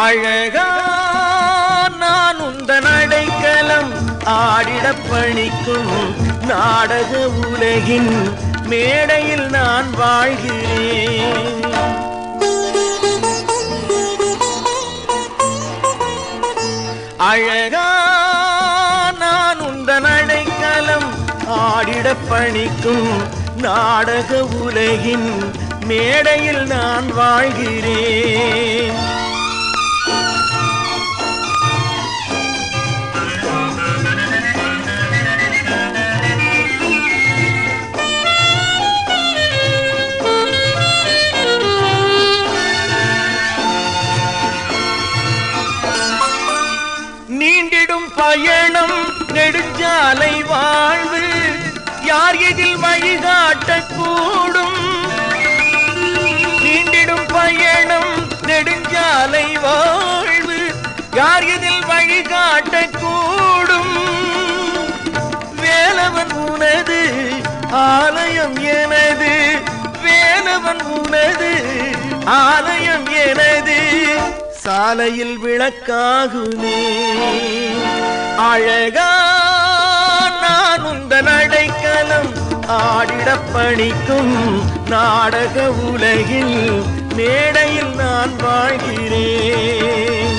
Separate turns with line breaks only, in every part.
அழகா நான் உந்தன் அடைக்கலம் ஆடிடப் பணிக்கும் நாடக உலகின் மேடையில் நான் வாழ்கிறேன். அழகா நான் உந்தன் அடைக்கலம் ஆடிடப் பணிக்கும் நாடக உலகின் மேடையில் நான் வாழ்கிறேன். நீண்டிடும் பயணம் நெடுஞ்சாலை வாழ்வு யார் எதில் வழிகாட்டக்கூடும். நீண்டிடும் பயணம் நெடுஞ்சாலை வாழ்வு யார் எதில் வழிகாட்டக்கூடும். வேலவன் உனது ஆலயம் எனது, வேலவன் உனது ஆலயம் எனது, சாலையில் விளக்காகுமே. அழகா நான் உந்தன் அடைக்கலம் ஆடிடப் பணிக்கும் நாடக உலகில் மேடையில் நான் வாழ்கிறேன்.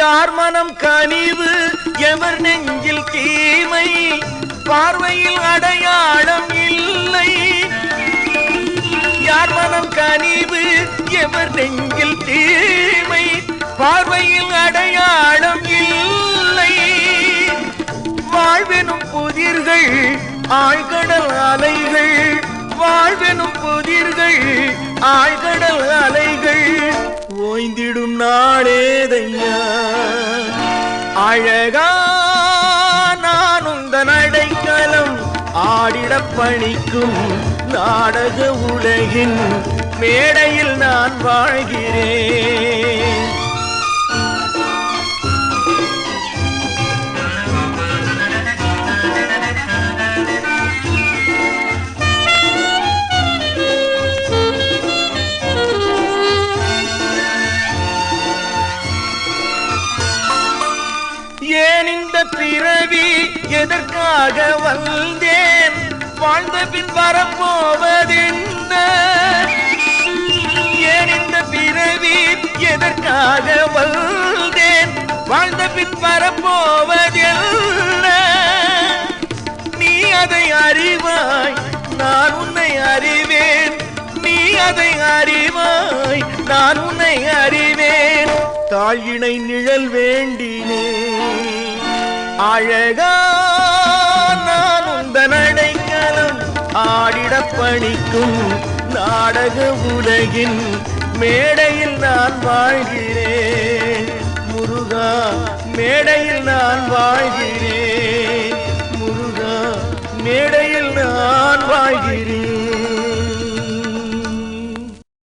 யார் மனம் கனிவு எவர் நெஞ்சில் தீமை, பார்வையில் அடையாளம் இல்லை. யார் மனம் கனிவு எவர் நெஞ்சில் தீமை, பார்வையில் அடையாளம் இல்லை. வாழ்வெனும் புதிர்கள் ஆழ்கடல் அலைகள், வாழ்வெனும் புதிர்கள் ஆழ்கடல் அலைகள் ஓய்ந்திடும் நாளேதையா. அழகா நான் உந்தன் அடைக்கலம் ஆடிடப் பணிக்கும் நாடக உலகின் மேடையில் நான் வாழ்கிறேன். ஏன் இந்த பிறவி எதற்காக வந்தேன், வாழ்ந்த பின் வரப்போவதென்ன. ஏன் இந்த பிறவி எதற்காக வந்தேன், வாழ்ந்த பின் வரப்போவதென்ன. நீ அதை அறிவாய் நான் உன்னை அறிவேன், நீ அதை அறிவாய் நான் உன்னை அறிவேன். தாழினை நிழல் வேண்டினேன். அழகா நான் உந்தன் அடைக்கலம் ஆடிடப் பணிக்கும் நாடக உலகின் மேடையில் நான் வாழ்கிறேன். முருகா மேடையில் நான் வாழ்கிறேன். முருகா மேடையில் நான்